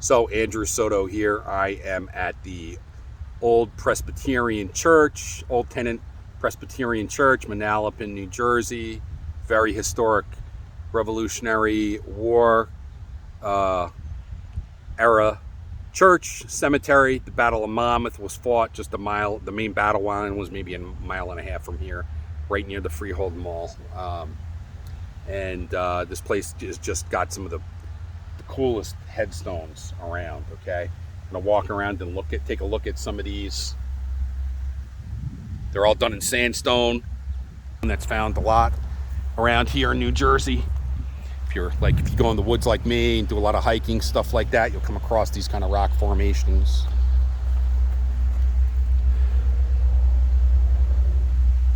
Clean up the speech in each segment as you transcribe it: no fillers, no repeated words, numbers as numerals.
So, Andrew Soto here. I am at the Old Presbyterian Church, Old Tennant Presbyterian Church, Manalapan, New Jersey. Very historic Revolutionary War era church, cemetery. The Battle of Monmouth was fought just a mile. The main battle line was maybe a mile and a half from here, right near the Freehold Mall. This place has just got some of the coolest headstones around. Okay, I'm gonna walk around and take a look at some of these. They're all done in sandstone, and that's found a lot around here in New Jersey. If you go in the woods like me and do a lot of hiking, stuff like that, you'll come across these kind of rock formations.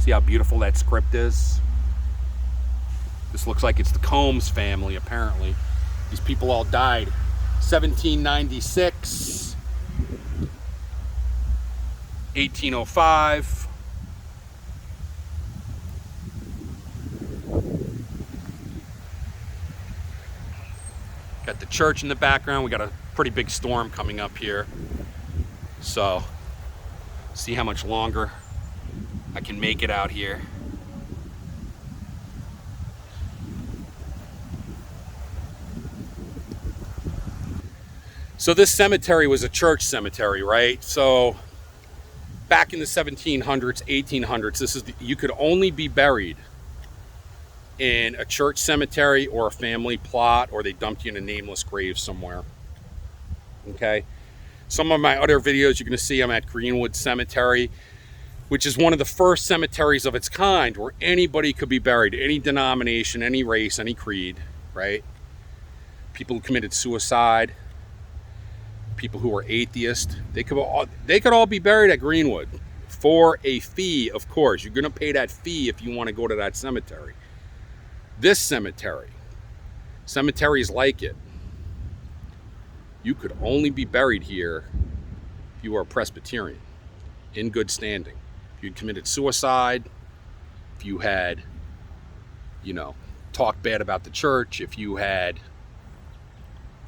See how beautiful that script is? This looks like it's the Combs family, apparently. These people all died 1796, 1805. Got the church in the background. We got a pretty big storm coming up here. So, see how much longer I can make it out here. So this cemetery was a church cemetery, right? So back in the 1700s, 1800s, you could only be buried in a church cemetery or a family plot, or they dumped you in a nameless grave somewhere. Okay. Some of my other videos, you're going to see I'm at Greenwood Cemetery, which is one of the first cemeteries of its kind where anybody could be buried, any denomination, any race, any creed, right? People who committed suicide, people who were atheists, they could all be buried at Greenwood for a fee. Of course, you're going to pay that fee if you want to go to that cemetery. This cemeteries like it, you could only be buried here if you were a Presbyterian, in good standing. If you'd committed suicide, if you had, talked bad about the church, if you had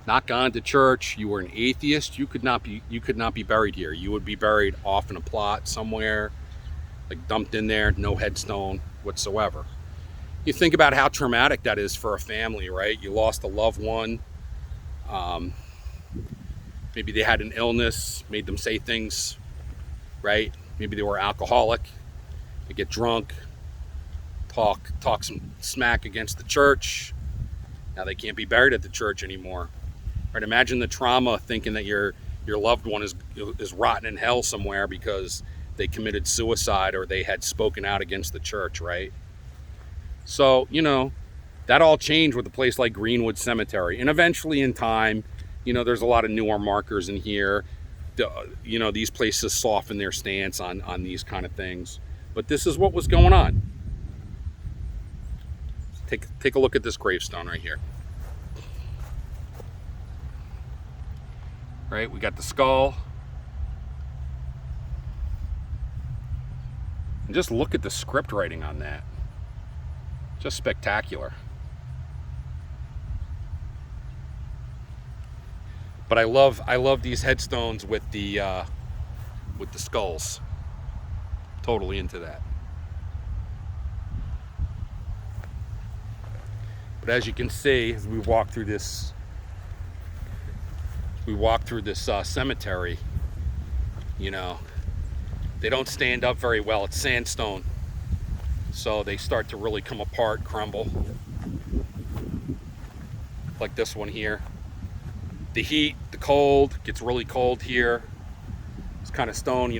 not gone to church, you were an atheist, you could not be buried here. You would be buried off in a plot somewhere, like dumped in there, no headstone whatsoever. You think about how traumatic that is for a family, right? You lost a loved one. Maybe they had an illness, made them say things, right? Maybe they were alcoholic. They get drunk, talk some smack against the church. Now they can't be buried at the church anymore. Right? Imagine the trauma, thinking that your loved one is rotten in hell somewhere because they committed suicide or they had spoken out against the church, right? So, that all changed with a place like Greenwood Cemetery. And eventually in time, there's a lot of newer markers in here. These places soften their stance on these kind of things. But this is what was going on. Take a look at this gravestone right here. Right, we got the skull. And just look at the script writing on that. Just spectacular. But I love these headstones with the skulls. Totally into that. But as you can see, as we walk through this cemetery, they don't stand up very well. It's sandstone, so they start to really come apart, crumble, like this one here. The heat, the cold, gets really cold here. This kind of stone,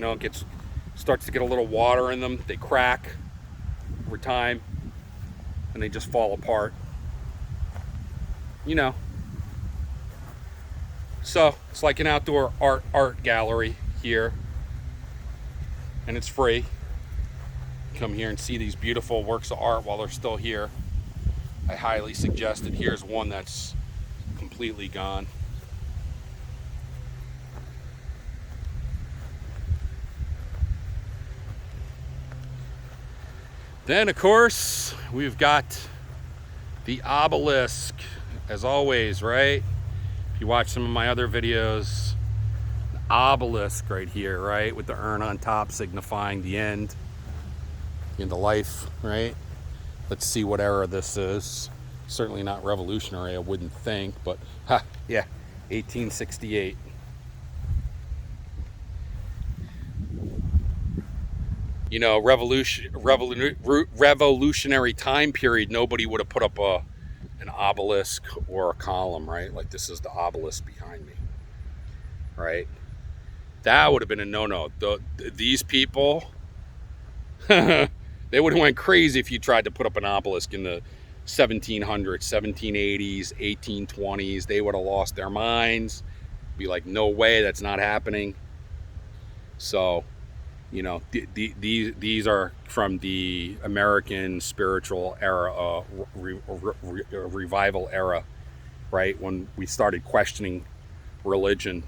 starts to get a little water in them. They crack over time, and they just fall apart. So it's like an outdoor art gallery here, and it's free. Come here and see these beautiful works of art while they're still here. I highly suggest it. Here's one that's completely gone. Then, of course, we've got the obelisk, as always, right? If you watch some of my other videos, the obelisk right here, right, with the urn on top signifying the end of life, right? Let's see what era this is. Certainly not revolutionary, I wouldn't think, but yeah, 1868. You know, revolutionary time period, nobody would have put up an obelisk or a column, right? Like this is the obelisk behind me, right? That would have been a no-no. These people, they would have went crazy if you tried to put up an obelisk in the 1700s, 1780s, 1820s. They would have lost their minds. Be like, no way, that's not happening. So, you know, these are from the American spiritual era, revival era, right? When we started questioning religion,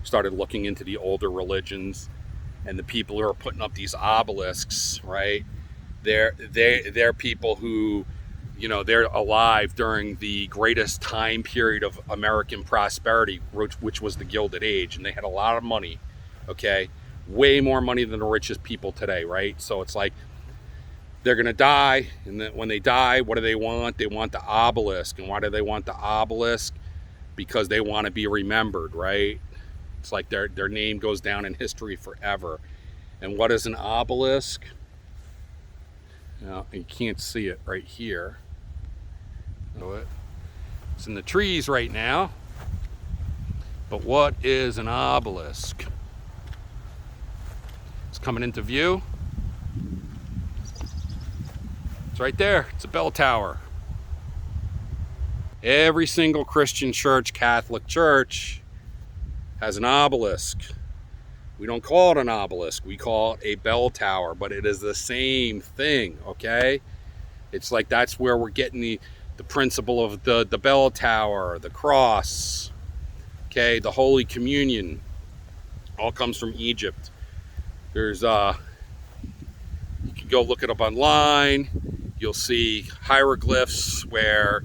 started looking into the older religions, and the people who are putting up these obelisks, right? They're people who, you know, they're alive during the greatest time period of American prosperity, which was the Gilded Age, and they had a lot of money, okay? Way more money than the richest people today, right? So it's like they're gonna die, and then when they die, what do they want? They want the obelisk. And why do they want the obelisk? Because they want to be remembered, right? It's like their name goes down in history forever. And what is an obelisk? Now, you can't see it right here. It's in the trees right now. But what is an obelisk? Coming into view. It's right there. It's a bell tower. Every single Christian church, Catholic church, has an obelisk. We don't call it an obelisk. We call it a bell tower, but it is the same thing, okay? It's like that's where we're getting the principle of the bell tower, the cross, okay, the Holy Communion. All comes from Egypt. There's you can go look it up online. You'll see hieroglyphs where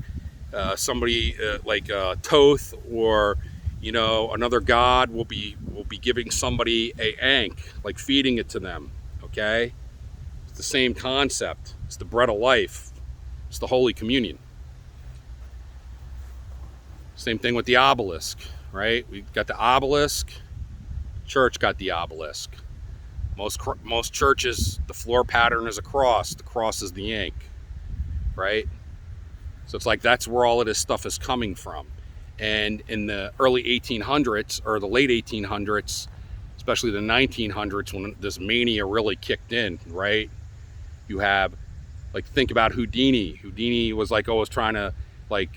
somebody like Thoth or, you know, another god will be giving somebody a ankh, like feeding it to them. Okay, it's the same concept. It's the bread of life. It's the Holy Communion. Same thing with the obelisk, right? We got the obelisk. Church got the obelisk. Most churches, the floor pattern is a cross. The cross is the ankh, right? So it's like that's where all of this stuff is coming from. And in the early 1800s or the late 1800s, especially the 1900s, when this mania really kicked in, right? You have, like, think about Houdini. Houdini was like always trying to like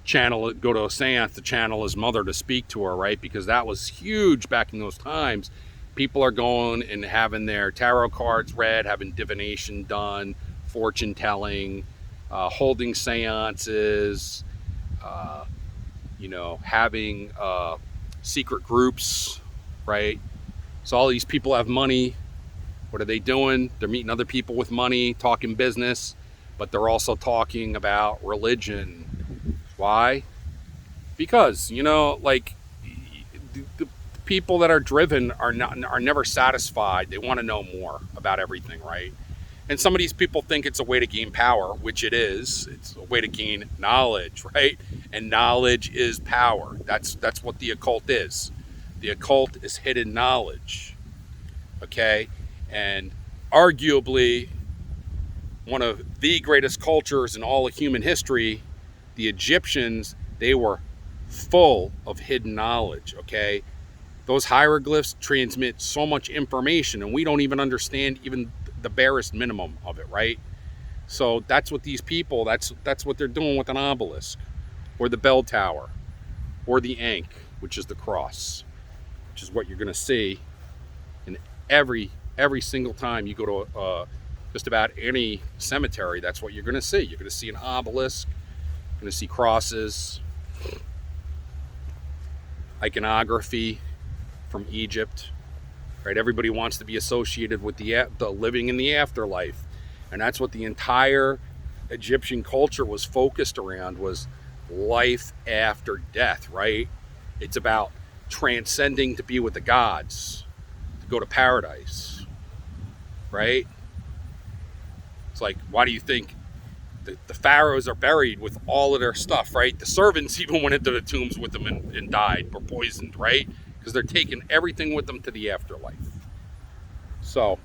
channel it, go to a seance to channel his mother to speak to her, right? Because that was huge back in those times. People are going and having their tarot cards read, having divination done, fortune telling, holding seances, you know, having secret groups, right? So all these people have money. What are they doing? They're meeting other people with money, talking business, but they're also talking about religion. Why? Because, you know, like the people that are driven are never satisfied. They want to know more about everything, right? And some of these people think it's a way to gain power, which it is. It's a way to gain knowledge, right? And knowledge is power. That's what the occult is. The occult is hidden knowledge, okay? And arguably one of the greatest cultures in all of human history, the Egyptians, they were full of hidden knowledge, okay? Those hieroglyphs transmit so much information, and we don't even understand even the barest minimum of it, right? So that's what these people, that's what they're doing with an obelisk, or the bell tower, or the ankh, which is the cross, which is what you're going to see in every single time you go to just about any cemetery. That's what you're going to see. You're going to see an obelisk, you're going to see crosses, iconography from Egypt, right? Everybody wants to be associated with the living in the afterlife, and that's what the entire Egyptian culture was focused around, was life after death, right? It's about transcending to be with the gods, to go to paradise, right? It's like, why do you think the pharaohs are buried with all of their stuff, right? The servants even went into the tombs with them and died or poisoned, right? Because they're taking everything with them to the afterlife. So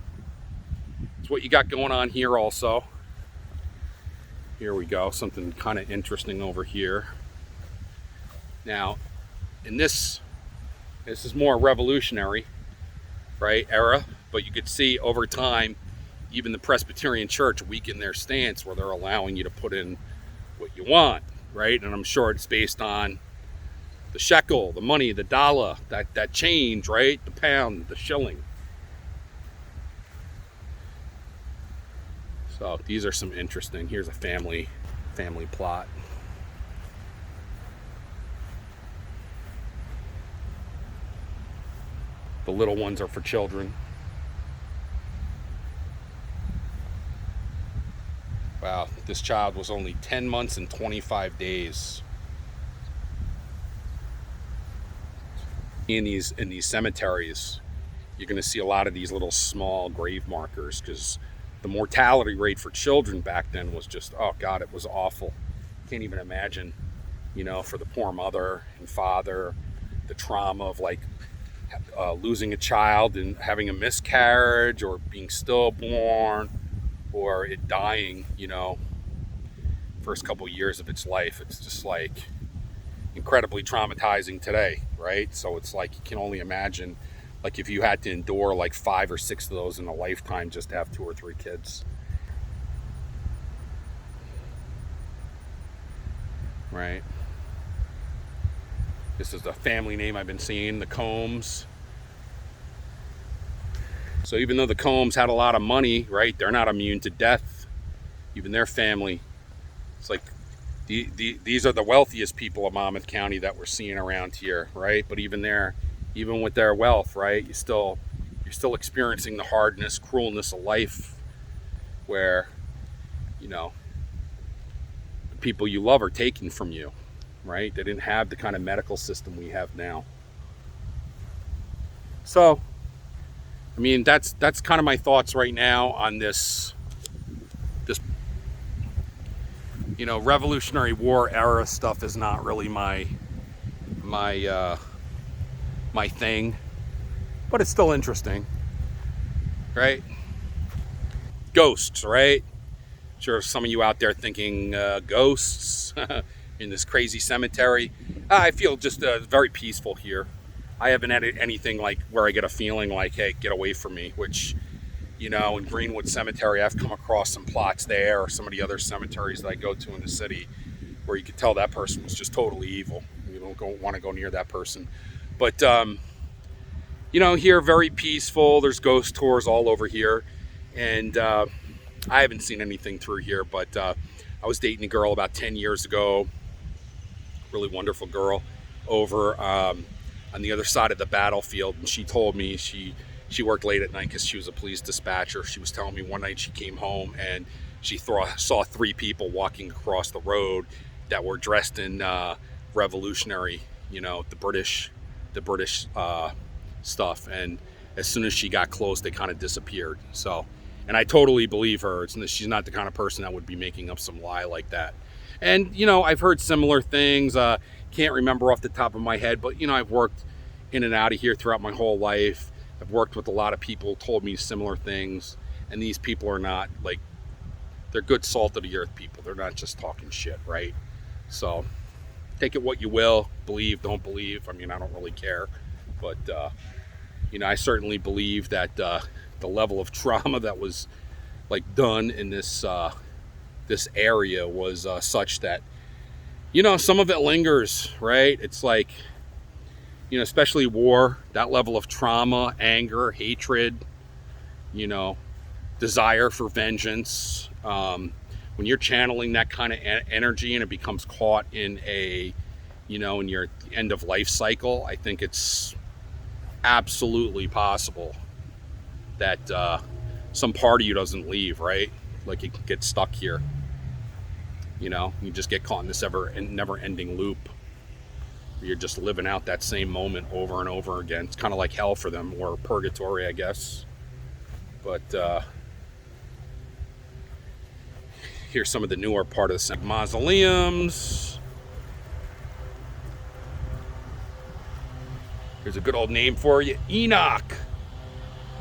it's what you got going on here also. Here we go, something kind of interesting over here. Now, in this is more revolutionary, right, era, but you could see over time, even the Presbyterian Church weakened their stance where they're allowing you to put in what you want, right? And I'm sure it's based on the shekel, the money, the dollar, that change, right? The pound, the shilling. So these are some interesting. Here's a family plot. The little ones are for children. Wow, this child was only 10 months and 25 days. In these cemeteries, you're going to see a lot of these little small grave markers because the mortality rate for children back then was just, oh God, it was awful. Can't even imagine, for the poor mother and father, the trauma of like losing a child and having a miscarriage or being stillborn or it dying, first couple years of its life. It's just like incredibly traumatizing today, right? So it's like you can only imagine, like if you had to endure like 5 or 6 of those in a lifetime just to have 2 or 3 kids. Right? This is the family name I've been seeing, the Combs. So even though the Combs had a lot of money, right, they're not immune to death. Even their family. It's like these are the wealthiest people of Monmouth County that we're seeing around here, right? But even with their wealth, right, you're still experiencing the hardness, cruelness of life, where the people you love are taken from you, right? They didn't have the kind of medical system we have now. So, I mean, that's kind of my thoughts right now on this Revolutionary War era stuff is not really my thing, but it's still interesting, right? Ghosts, right? Sure, some of you out there thinking ghosts in this crazy cemetery. I feel just very peaceful here. I haven't had anything like where I get a feeling like, hey, get away from me, which, in Greenwood Cemetery, I've come across some plots there or some of the other cemeteries that I go to in the city where you could tell that person was just totally evil. You don't want to go near that person. But, here, very peaceful. There's ghost tours all over here. And I haven't seen anything through here, but I was dating a girl about 10 years ago. Really wonderful girl over on the other side of the battlefield. And she told me she worked late at night because she was a police dispatcher. She was telling me one night she came home and she saw 3 people walking across the road that were dressed in revolutionary, the British stuff. And as soon as she got close, they kind of disappeared. So, and I totally believe her. She's not the kind of person that would be making up some lie like that. And, I've heard similar things. Can't remember off the top of my head, but, I've worked in and out of here throughout my whole life. I've worked with a lot of people, told me similar things. And these people are not they're good salt of the earth people. They're not just talking shit, right? So take it what you will, believe, don't believe. I mean, I don't really care. But, I certainly believe that the level of trauma that was done in this area was such that, some of it lingers, right? It's like, especially war, that level of trauma, anger, hatred, desire for vengeance. When you're channeling that kind of energy and it becomes caught in in your end of life cycle, I think it's absolutely possible that some part of you doesn't leave, right? Like it gets stuck here. You just get caught in this never-ending loop. You're just living out that same moment over and over again. It's kind of like hell for them, or purgatory, I guess. But here's some of the newer part of the mausoleums. Here's a good old name for you, Enoch.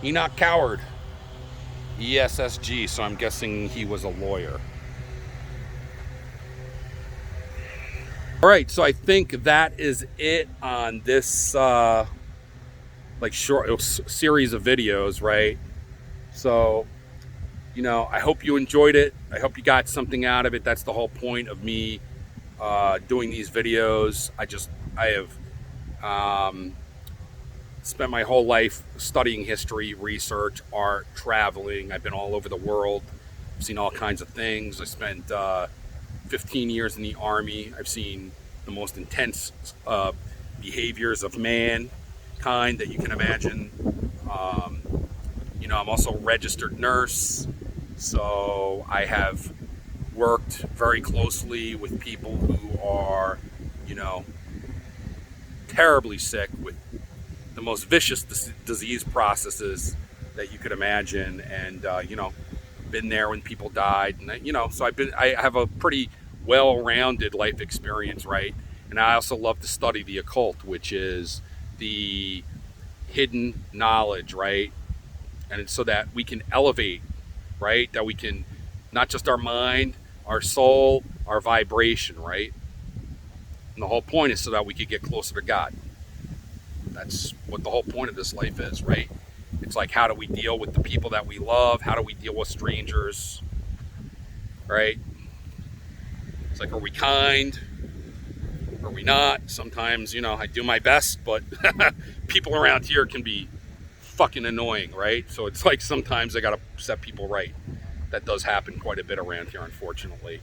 Enoch Coward. ESSG, so I'm guessing he was a lawyer. All right, so I think that is it on this like short series of videos, right? So, you know, I hope you enjoyed it. I hope you got something out of it. That's the whole point of me doing these videos. I have spent my whole life studying history, research, art, traveling. I've been all over the world. I've seen all kinds of things. I spent 15 years in the Army. I've seen the most intense behaviors of mankind that you can imagine. You know, I'm also a registered nurse, so I have worked very closely with people who are, you know, terribly sick with the most vicious disease processes that you could imagine, and you know, been there when people died, and you know, so I have a pretty well-rounded life experience, right? And I also love to study the occult, which is the hidden knowledge, right? And it's so that we can elevate, right? That we can, not just our mind, our soul, our vibration, right? And the whole point is so that we could get closer to God. That's what the whole point of this life is, right? It's like, how do we deal with the people that we love? How do we deal with strangers, right? It's like, are we kind? Are we not? Sometimes, you know, I do my best, but people around here can be fucking annoying, right? So it's like sometimes I gotta set people right. That does happen quite a bit around here, unfortunately.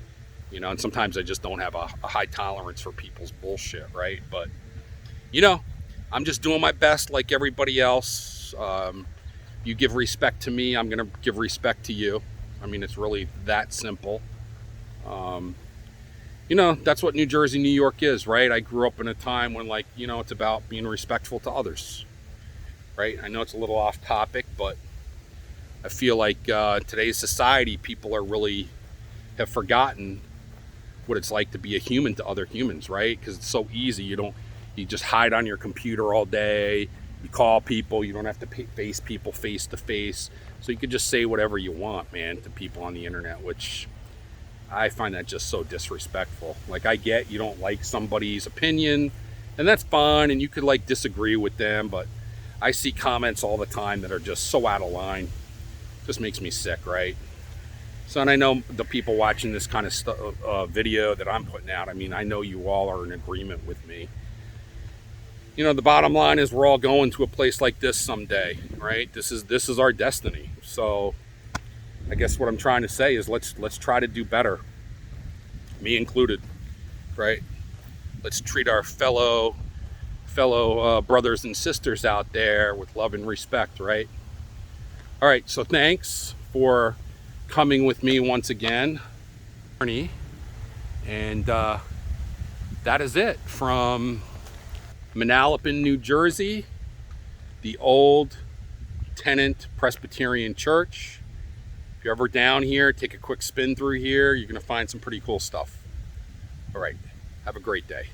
You know, and sometimes I just don't have a high tolerance for people's bullshit, right? But, you know, I'm just doing my best like everybody else. You give respect to me, I'm going to give respect to you. I mean, it's really that simple. You know, that's what New Jersey, New York is, right? I grew up in a time when, like, you know, it's about being respectful to others, right? I know it's a little off topic, but I feel like today's society, people are really have forgotten what it's like to be a human to other humans, right? Because it's so easy. You just hide on your computer all day. You call people. You don't have to face people face to face. So you could just say whatever you want, man, to people on the internet, which I find that just so disrespectful. Like, I get you don't like somebody's opinion, and that's fine, and you could, like, disagree with them, but I see comments all the time that are just so out of line. Just makes me sick, right? So, and I know the people watching this kind of video that I'm putting out, I mean, I know you all are in agreement with me. You know, the bottom line is we're all going to a place like this someday, right? This is our destiny. So I guess what I'm trying to say is let's try to do better, me included, right? Let's treat our fellow brothers and sisters out there with love and respect, right? All right, so thanks for coming with me once again, and that is it from Manalapan, New Jersey, the old Tennant Presbyterian Church. If you're ever down here, take a quick spin through here. You're going to find some pretty cool stuff. All right, have a great day.